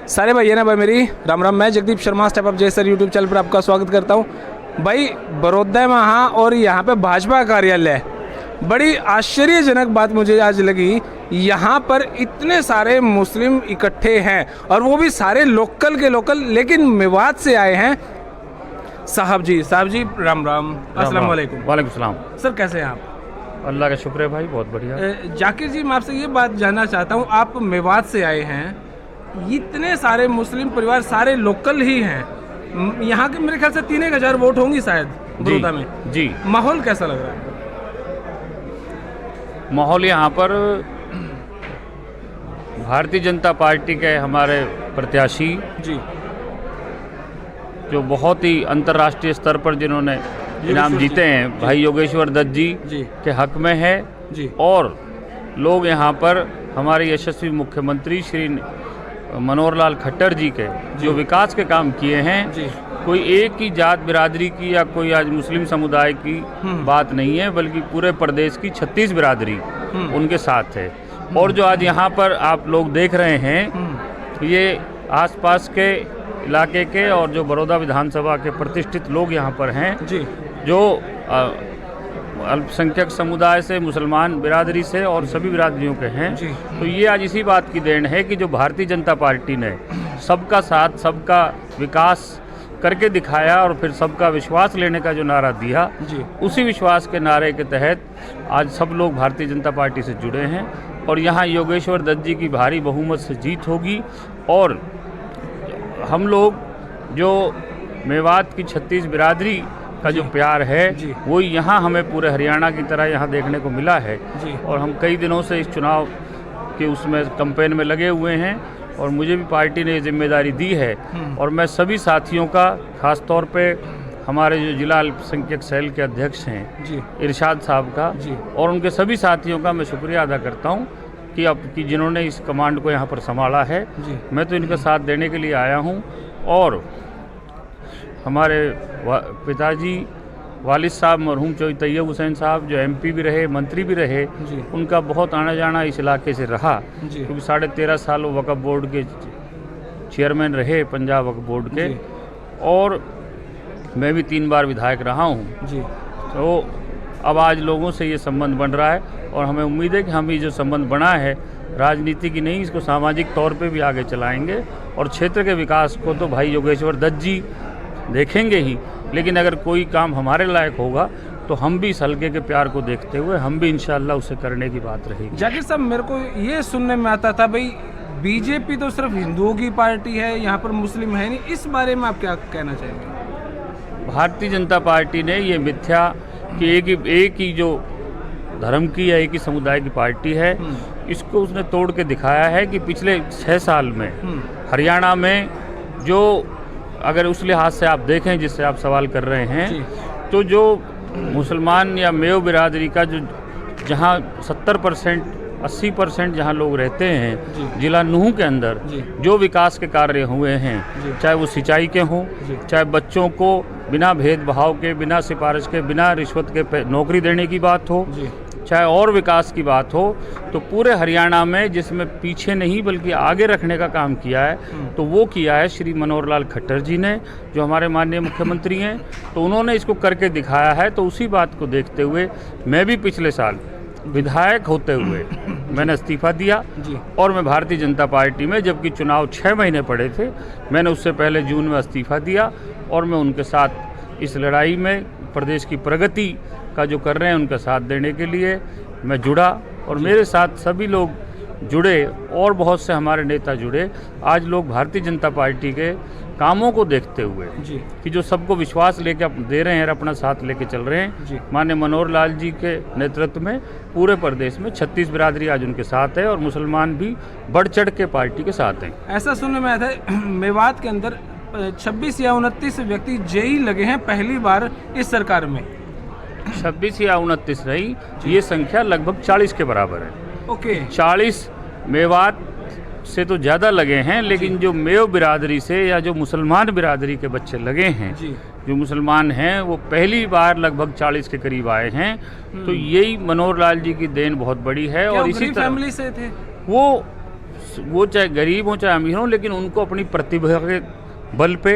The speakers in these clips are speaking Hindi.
सारे भाई है ना भाई मेरी राम राम। मैं जगदीप शर्मा स्टेप अप जय सर यूट्यूब चैनल पर आपका स्वागत करता हूँ। भाई बड़ौदा में और यहाँ पे भाजपा कार्यालय, बड़ी आश्चर्यजनक बात मुझे आज लगी। यहाँ पर इतने सारे मुस्लिम इकट्ठे हैं और वो भी सारे लोकल के लोकल, लेकिन मेवात से आए हैं। साहब जी राम राम, अस्सलाम वालेकुम। वालेकुम सलाम। सर कैसे हैं आप? अल्लाह का शुक्र है भाई, बहुत बढ़िया। जाकिर जी मैं आपसे ये बात जानना चाहता हूँ, आप मेवात से आए हैं, इतने सारे मुस्लिम परिवार सारे लोकल ही हैं, यहाँ के मेरे ख्याल से 3,000 वोट होंगी शायद बड़ौदा में जी। माहौल कैसा लग रहा है? माहौल यहाँ पर भारतीय जनता पार्टी के हमारे प्रत्याशी जी, जो बहुत ही अंतर्राष्ट्रीय स्तर पर जिन्होंने इनाम जीते हैं, भाई योगेश्वर दत्त जी के हक में है जी। और लोग यहाँ पर हमारे यशस्वी मुख्यमंत्री श्री मनोहर लाल खट्टर जी के जो विकास के काम किए हैं जी। कोई एक ही जात बिरादरी की या कोई आज मुस्लिम समुदाय की बात नहीं है, बल्कि पूरे प्रदेश की 36 बिरादरी उनके साथ है। और जो आज यहाँ पर आप लोग देख रहे हैं, ये आसपास के इलाके के और जो बड़ौदा विधानसभा के प्रतिष्ठित लोग यहाँ पर हैं जी, जो अल्पसंख्यक समुदाय से, मुसलमान बिरादरी से और सभी बिरादरियों के हैं। तो ये आज इसी बात की देन है कि जो भारतीय जनता पार्टी ने सबका साथ सबका विकास करके दिखाया और फिर सबका विश्वास लेने का जो नारा दिया, उसी विश्वास के नारे के तहत आज सब लोग भारतीय जनता पार्टी से जुड़े हैं और यहाँ योगेश्वर दत्त जी की भारी बहुमत से जीत होगी। और हम लोग जो मेवात की 36 बिरादरी का जो प्यार है वो यहाँ हमें पूरे हरियाणा की तरह यहाँ देखने को मिला है। और हम कई दिनों से इस चुनाव के उसमें कैंपेन में लगे हुए हैं और मुझे भी पार्टी ने ये जिम्मेदारी दी है। और मैं सभी साथियों का, खास तौर पे हमारे जो जिला अल्पसंख्यक सेल के अध्यक्ष हैं इरशाद साहब का और उनके सभी साथियों का मैं शुक्रिया अदा करता हूँ कि जिन्होंने इस कमांड को यहाँ पर संभाला है। मैं तो इनका साथ देने के लिए आया हूँ। और हमारे पिताजी वालिद साहब मरहूम चौधरी तैयब हुसैन साहब जो MP भी रहे, मंत्री भी रहे, उनका बहुत आना जाना इस इलाके से रहा, क्योंकि 13.5 साल वो वक्फ बोर्ड के चेयरमैन रहे, पंजाब वक्फ बोर्ड के। और मैं भी 3 बार विधायक रहा हूँ। तो अब आज लोगों से ये संबंध बन रहा है और हमें उम्मीद है कि हम ये जो संबंध बना है राजनीति की नहीं, इसको सामाजिक तौर पे भी आगे चलाएंगे। और क्षेत्र के विकास को तो भाई योगेश्वर दत्त जी देखेंगे ही, लेकिन अगर कोई काम हमारे लायक होगा तो हम भी इस हल्के के प्यार को देखते हुए हम भी इंशाल्लाह उसे करने की बात रहेगी। जाकिर साहब, मेरे को ये सुनने में आता था भाई बीजेपी तो सिर्फ हिंदुओं की पार्टी है, यहाँ पर मुस्लिम है नहीं, इस बारे में आप क्या कहना चाहेंगे? भारतीय जनता पार्टी ने ये मिथ्या कि एक ही जो धर्म की या एक ही समुदाय की पार्टी है, इसको उसने तोड़ के दिखाया है कि पिछले 6 साल में हरियाणा में जो, अगर उस लिहाज से आप देखें जिससे आप सवाल कर रहे हैं, तो जो मुसलमान या मेव बिरादरी का जो जहां 70% 80% जहां लोग रहते हैं जिला नूह के अंदर, जो विकास के कार्य हुए हैं, चाहे वो सिंचाई के हों, चाहे बच्चों को बिना भेदभाव के, बिना सिफारिश के, बिना रिश्वत के नौकरी देने की बात हो, चाहे और विकास की बात हो, तो पूरे हरियाणा में जिसमें पीछे नहीं बल्कि आगे रखने का काम किया है, तो वो किया है श्री मनोहर लाल खट्टर जी ने, जो हमारे माननीय मुख्यमंत्री हैं। तो उन्होंने इसको करके दिखाया है। तो उसी बात को देखते हुए मैं भी पिछले साल विधायक होते हुए मैंने इस्तीफ़ा दिया और मैं भारतीय जनता पार्टी में, जबकि चुनाव 6 महीने पड़े थे, मैंने उससे पहले जून में इस्तीफ़ा दिया और मैं उनके साथ इस लड़ाई में प्रदेश की प्रगति का जो कर रहे हैं उनका साथ देने के लिए मैं जुड़ा और मेरे साथ सभी लोग जुड़े और बहुत से हमारे नेता जुड़े। आज लोग भारतीय जनता पार्टी के कामों को देखते हुए कि जो सबको विश्वास लेके दे रहे हैं और अपना साथ लेके चल रहे हैं, माननीय मनोहर लाल जी के नेतृत्व में पूरे प्रदेश में 36 बिरादरी आज उनके साथ है और मुसलमान भी बढ़ चढ़ के पार्टी के साथ हैं। ऐसा सुनने में आया था मेवात के अंदर 26 या 29 व्यक्ति जेई लगे हैं पहली बार इस सरकार में। 26 या 29 नहीं, ये संख्या लगभग 40 के बराबर है। ओके, 40 मेवात से तो ज़्यादा लगे हैं, लेकिन जो मेव बिरादरी से या जो मुसलमान बिरादरी के बच्चे लगे हैं, जो मुसलमान हैं, वो पहली बार लगभग 40 के करीब आए हैं। तो यही मनोहर लाल जी की देन बहुत बड़ी है। और इसी तरह फैमिली से थे वो वो चाहे गरीब हो चाहे अमीर हो, लेकिन उनको अपनी प्रतिभा के बल पे,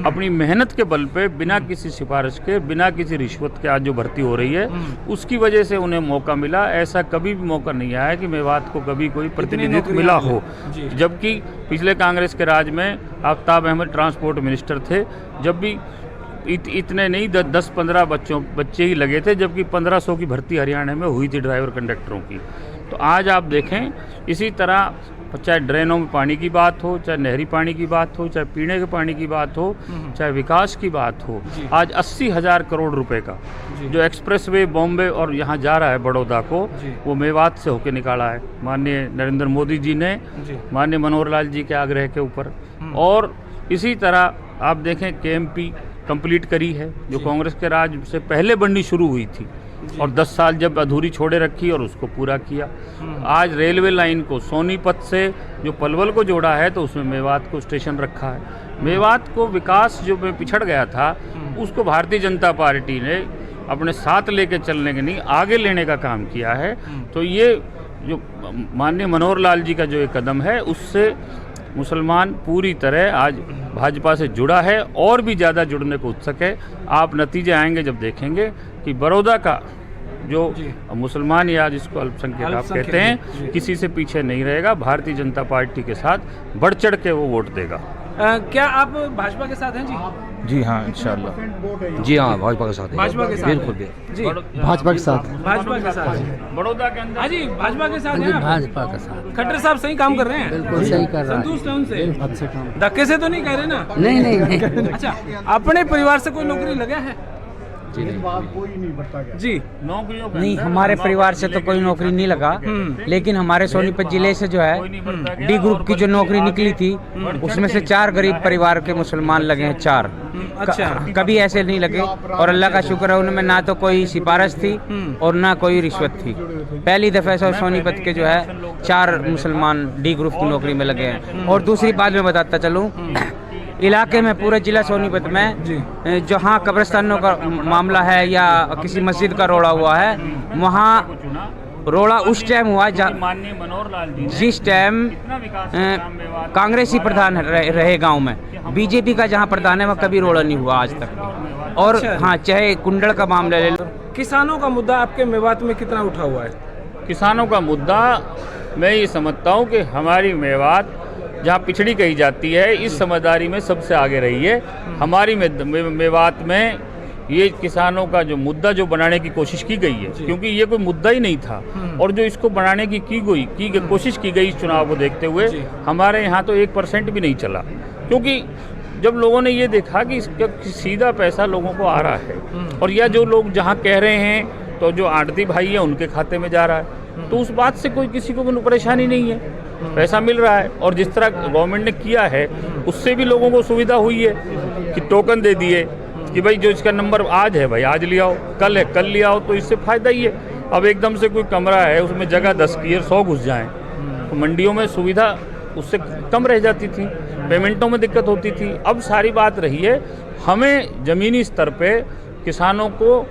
अपनी मेहनत के बल पे, बिना किसी सिफारिश के, बिना किसी रिश्वत के आज जो भर्ती हो रही है, उसकी वजह से उन्हें मौका मिला। ऐसा कभी भी मौका नहीं आया कि मेवात को कभी कोई प्रतिनिधित्व मिला हो। जबकि पिछले कांग्रेस के राज में आफ्ताब अहमद ट्रांसपोर्ट मिनिस्टर थे, जब भी इतने नहीं 10-15 बच्चे ही लगे थे, जबकि 1500 की भर्ती हरियाणा में हुई थी ड्राइवर कंडक्टरों की। तो आज आप देखें, इसी तरह चाहे ड्रेनों में पानी की बात हो, चाहे नहरी पानी की बात हो, चाहे पीने के पानी की बात हो, चाहे विकास की बात हो, आज 80,000 करोड़ रुपए का जो एक्सप्रेसवे बॉम्बे और यहाँ जा रहा है बड़ौदा को, वो मेवात से होकर निकाला है माननीय नरेंद्र मोदी जी ने, माननीय मनोहर लाल जी के आग्रह के ऊपर। और इसी तरह आप देखें KMP कंप्लीट करी है, जो कांग्रेस के राज से पहले बननी शुरू हुई थी और 10 साल जब अधूरी छोड़े रखी और उसको पूरा किया। आज रेलवे लाइन को सोनीपत से जो पलवल को जोड़ा है, तो उसमें मेवात को स्टेशन रखा है। मेवात को विकास जो में पिछड़ गया था, उसको भारतीय जनता पार्टी ने अपने साथ लेके चलने के नहीं, आगे लेने का काम किया है। तो ये जो माननीय मनोहर लाल जी का जो एक कदम है, उससे मुसलमान पूरी तरह आज भाजपा से जुड़ा है और भी ज़्यादा जुड़ने को उत्सुक है। आप नतीजे आएंगे जब देखेंगे कि बड़ौदा का जो मुसलमान या जिसको अल्पसंख्यक आप कहते हैं, किसी से पीछे नहीं रहेगा, भारतीय जनता पार्टी के साथ बढ़ चढ़ के वो वोट देगा। क्या आप भाजपा के साथ हैं जी? जी हाँ, इंशाल्लाह। जी हाँ, भाजपा के साथ है। भाजपा के साथ बिल्कुल जी, भाजपा के साथ। भाजपा के साथ बड़ौदा के अंदर हाँ जी, भाजपा के साथ हैं आप? भाजपा के साथ। खट्टर साहब सही काम कर रहे हैं? बिल्कुल सही कर रहा है। संतुष्ट हैं उनसे? अच्छे काम। धक्के से तो नहीं कह रहे ना? नहीं नहीं अच्छा, अपने परिवार से कोई नौकरी लगा है जी? नौकरियों का नहीं, हमारे परिवार से तो कोई नौकरी नहीं लगा, लेकिन हमारे सोनीपत जिले से जो है D ग्रुप की जो नौकरी निकली थी, उसमें से 4 गरीब परिवार के मुसलमान लगे हैं, 4। अच्छा, कभी ऐसे नहीं लगे, और अल्लाह का शुक्र है उनमें ना तो कोई सिफारिश थी और ना कोई रिश्वत थी। पहली दफ़ा से सोनीपत के जो है 4 मुसलमान D ग्रुप की नौकरी में लगे हैं। और दूसरी बात मैं बताता चलूँ, इलाके में पूरे जिला सोनीपत में जहाँ कब्रिस्तानों का मामला है या किसी मस्जिद का रोड़ा हुआ है, वहाँ रोड़ा उस टाइम हुआ माननीय मनोहर लाल जी जिस टाइम कांग्रेसी प्रधान रहे गांव में। बीजेपी का जहां प्रधान है वहाँ कभी रोड़ा नहीं हुआ आज तक। और अच्छा। हाँ, चाहे कुंडल का मामला ले लो। किसानों का मुद्दा आपके मेवात में कितना उठा हुआ है? किसानों का मुद्दा मैं ये समझता हूँ कि हमारी मेवात जहाँ पिछड़ी कही जाती है, इस समझदारी में सबसे आगे रही है। हमारी मेवात में ये किसानों का जो मुद्दा जो बनाने की कोशिश की गई है, क्योंकि ये कोई मुद्दा ही नहीं था, और जो इसको बनाने की कोशिश की गई इस चुनाव को देखते हुए, हमारे यहाँ तो 1% भी नहीं चला। क्योंकि जब लोगों ने ये देखा कि इसका सीधा पैसा लोगों को आ रहा है, और या जो लोग जहाँ कह रहे हैं तो जो आड़ती भाई है उनके खाते में जा रहा है, तो उस बात से कोई किसी को परेशानी नहीं है, पैसा मिल रहा है। और जिस तरह गवर्नमेंट ने किया है, उससे भी लोगों को सुविधा हुई है कि टोकन दे दिए कि भाई जो इसका नंबर आज है भाई आज ले आओ, कल है कल ले आओ, तो इससे फ़ायदा ही है। अब एकदम से कोई कमरा है उसमें जगह 10 की है, 100 घुस जाएँ, तो मंडियों में सुविधा उससे कम रह जाती थी, पेमेंटों में दिक्कत होती थी। अब सारी बात रही है, हमें ज़मीनी स्तर पे किसानों को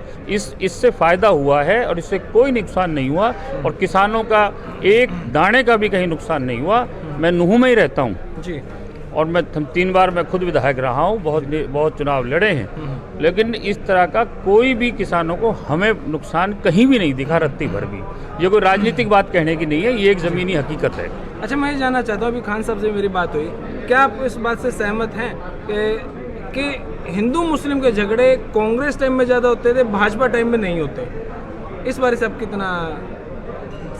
इससे फ़ायदा हुआ है और इससे कोई नुकसान नहीं हुआ, और किसानों का एक दाने का भी कहीं नुकसान नहीं हुआ। मैं नूह में ही रहता हूँ जी, और मैं 3 बार मैं खुद विधायक रहा हूँ, बहुत चुनाव लड़े हैं, लेकिन इस तरह का कोई भी किसानों को हमें नुकसान कहीं भी नहीं दिखा, रत्ती भर भी। ये कोई राजनीतिक बात कहने की नहीं है, ये एक ज़मीनी हकीकत है। अच्छा, मैं ये जानना चाहता हूँ, अभी खान साहब से मेरी बात हुई, क्या आप इस बात से सहमत हैं कि हिंदू मुस्लिम के झगड़े कांग्रेस टाइम में ज़्यादा होते थे, भाजपा टाइम में नहीं होते? इस बारे से आप कितना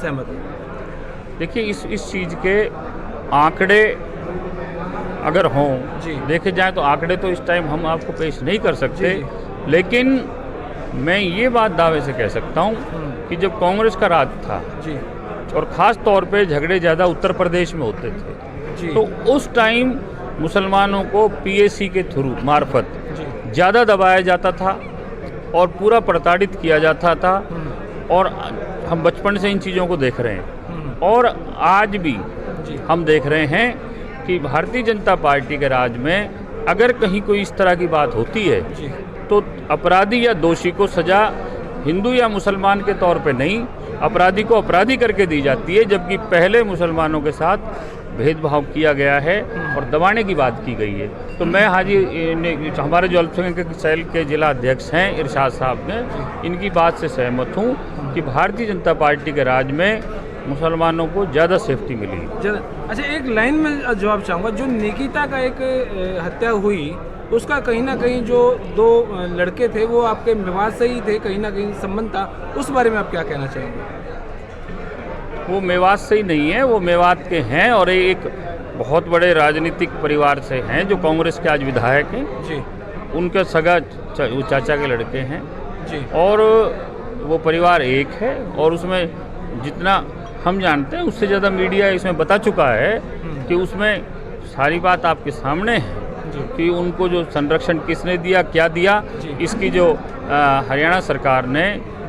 सहमत हैं? देखिए, इस चीज़ के आंकड़े अगर हों, देखे जाए तो आंकड़े तो इस टाइम हम आपको पेश नहीं कर सकते, लेकिन मैं ये बात दावे से कह सकता हूँ कि जब कांग्रेस का राज था जी, और ख़ास तौर पे झगड़े ज़्यादा उत्तर प्रदेश में होते थे, तो उस टाइम मुसलमानों को PAC के थ्रू मार्फत ज़्यादा दबाया जाता था और पूरा प्रताड़ित किया जाता था, और हम बचपन से इन चीज़ों को देख रहे हैं। और आज भी हम देख रहे हैं कि भारतीय जनता पार्टी के राज में अगर कहीं कोई इस तरह की बात होती है, तो अपराधी या दोषी को सज़ा हिंदू या मुसलमान के तौर पे नहीं, अपराधी को अपराधी करके दी जाती है, जबकि पहले मुसलमानों के साथ भेदभाव किया गया है और दबाने की बात की गई है। तो मैं हमारे जो अल्पसंख्यक सेल के जिला अध्यक्ष हैं इरशाद साहब ने, इनकी बात से सहमत हूँ कि भारतीय जनता पार्टी के राज में मुसलमानों को ज़्यादा सेफ्टी मिली। अच्छा, एक लाइन में जवाब चाहूँगा, जो निकिता का एक हत्या हुई उसका कहीं ना कहीं जो दो लड़के थे वो आपके मेवात से ही थे, कहीं ना कहीं संबंध था, उस बारे में आप क्या कहना चाहेंगे? वो मेवात से ही नहीं है, वो मेवात के हैं और एक बहुत बड़े राजनीतिक परिवार से हैं जो कांग्रेस के आज विधायक हैं जी। उनके सगा चाचा के लड़के हैं जी। और वो परिवार एक है और उसमें जितना हम जानते हैं उससे ज़्यादा मीडिया इसमें बता चुका है कि उसमें सारी बात आपके सामने है कि उनको जो संरक्षण किसने दिया, क्या दिया, इसकी जो हरियाणा सरकार ने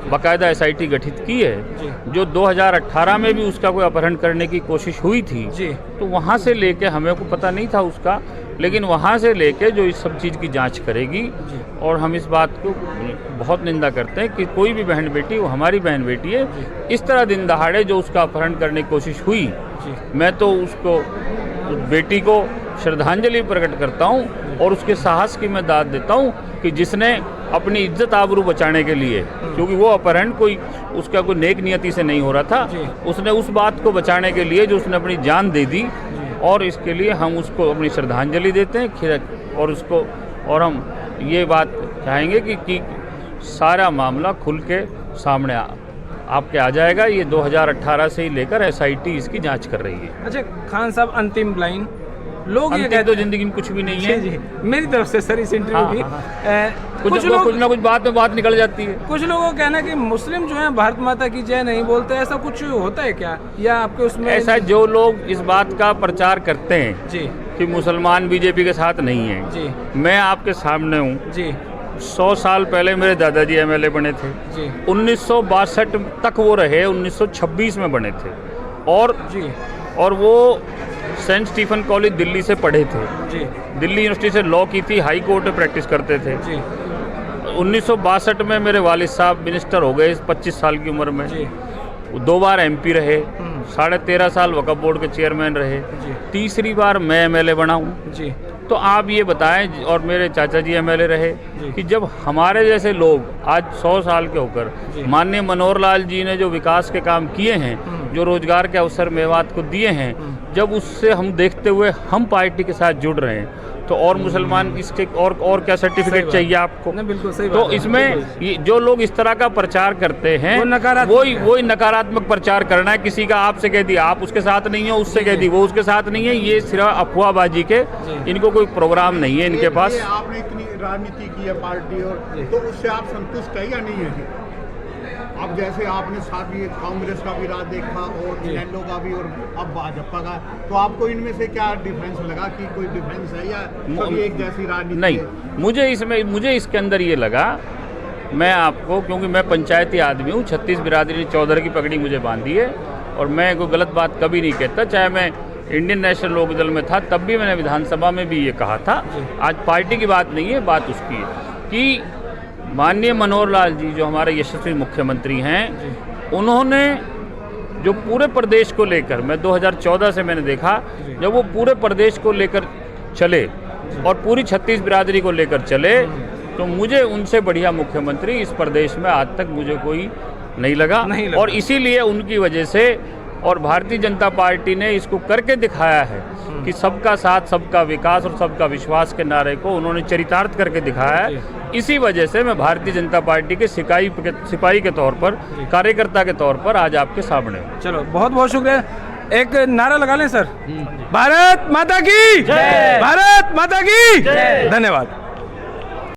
बाकायदा SIT गठित की है। जो 2018 में भी उसका कोई अपहरण करने की कोशिश हुई थी तो वहाँ से लेके हमें को पता नहीं था उसका, लेकिन वहाँ से लेके जो इस सब चीज़ की जांच करेगी। और हम इस बात को बहुत निंदा करते हैं कि कोई भी बहन बेटी, वो हमारी बहन बेटी है, इस तरह दिन दहाड़े जो उसका अपहरण करने की कोशिश हुई, मैं तो उसको, उस बेटी को श्रद्धांजलि प्रकट करता हूँ और उसके साहस की मैं दाद देता हूँ कि जिसने अपनी इज्जत आबरू बचाने के लिए, क्योंकि वो अपहरण कोई उसका कोई नेक नियति से नहीं हो रहा था, उसने उस बात को बचाने के लिए जो उसने अपनी जान दे दी और इसके लिए हम उसको अपनी श्रद्धांजलि देते हैं और उसको, और हम ये बात चाहेंगे कि सारा मामला खुल के सामने आपके आ जाएगा। ये 2018 से ही लेकर SIT इसकी जांच कर रही है। अच्छा खान साहब, अंतिम लाइन, लोग ये कहते तो जिंदगी में कुछ भी नहीं है। जी, मेरी तरफ से सर इस इंटरव्यू की कुछ ना कुछ बात निकल जाती है। कुछ लोगों का कहना है कि मुस्लिम जो है भारत माता की जय नहीं बोलते, ऐसा कुछ होता है क्या, या आपके उसमें? ऐसा जो लोग इस बात का प्रचार करते हैं जी कि मुसलमान BJP के साथ नहीं है जी, मैं आपके सामने हूँ जी। 100 साल पहले मेरे दादाजी MLA बने थे जी। 1962 तक वो रहे, 1926 में बने थे और वो सेंट स्टीफन कॉलेज दिल्ली से पढ़े थे जी। दिल्ली यूनिवर्सिटी से लॉ की थी, हाई कोर्ट में प्रैक्टिस करते थे जी। 1962 में मेरे वालिद साहब मिनिस्टर हो गए 25 साल की उम्र में जी। 2 बार MP रहे, 13.5 साल वक्फ बोर्ड के चेयरमैन रहे, तीसरी बार मैं MLA बना हूँ जी। तो आप ये बताएं, और मेरे चाचा जी MLA रहे, कि जब हमारे जैसे लोग आज 100 साल के होकर माननीय मनोहर लाल जी ने जो विकास के काम किए हैं, जो रोजगार के अवसर मेवात को दिए हैं, जब उससे हम देखते हुए हम पार्टी के साथ जुड़ रहे हैं, तो और मुसलमान इसके और क्या सर्टिफिकेट चाहिए आपको? बिल्कुल सही तो इसमें ये जो लोग इस तरह का प्रचार करते हैं वही नकारात्मक प्रचार करना है। किसी का आपसे कह दिया आप उसके साथ नहीं हो, उससे कह दी वो उसके साथ नहीं है, ये सिर्फ अफवाहबाजी के, इनको कोई प्रोग्राम नहीं है इनके पास। आपने इतनी राजनीति की है पार्टी और तो उससे आप संतुष्ट है या नहीं है? अब जैसे आपने साथ ये कांग्रेस का भी राज देखा और इनेलो का भी और अब भाजपा का, तो आपको इनमें से क्या डिफरेंस लगा कि कोई डिफरेंस है या सभी एक जैसी राजनीति? नहीं, मुझे इसके अंदर ये लगा, मैं आपको, क्योंकि मैं पंचायती आदमी हूँ, 36 बिरादरी ने चौधरी की पगड़ी मुझे बांधी है और मैं कोई गलत बात कभी नहीं कहता। चाहे मैं इंडियन नेशनल लोकदल में था तब भी मैंने विधानसभा में भी ये कहा था। आज पार्टी की बात नहीं है, बात उसकी है कि माननीय मनोहर लाल जी जो हमारे यशस्वी मुख्यमंत्री हैं, उन्होंने जो पूरे प्रदेश को लेकर, मैं 2014 से मैंने देखा जब वो पूरे प्रदेश को लेकर चले और पूरी 36 बिरादरी को लेकर चले, तो मुझे उनसे बढ़िया मुख्यमंत्री इस प्रदेश में आज तक मुझे कोई नहीं लगा। और इसीलिए उनकी वजह से और भारतीय जनता पार्टी ने इसको करके दिखाया है कि सबका साथ, सबका विकास और सबका विश्वास के नारे को उन्होंने चरितार्थ करके दिखाया है। इसी वजह से मैं भारतीय जनता पार्टी के सिपाही के तौर पर, कार्यकर्ता के तौर पर आज आपके सामने हूँ। चलो, बहुत बहुत शुक्रिया। एक नारा लगा लें सर, भारत माता की जय, भारत माता की जय। धन्यवाद।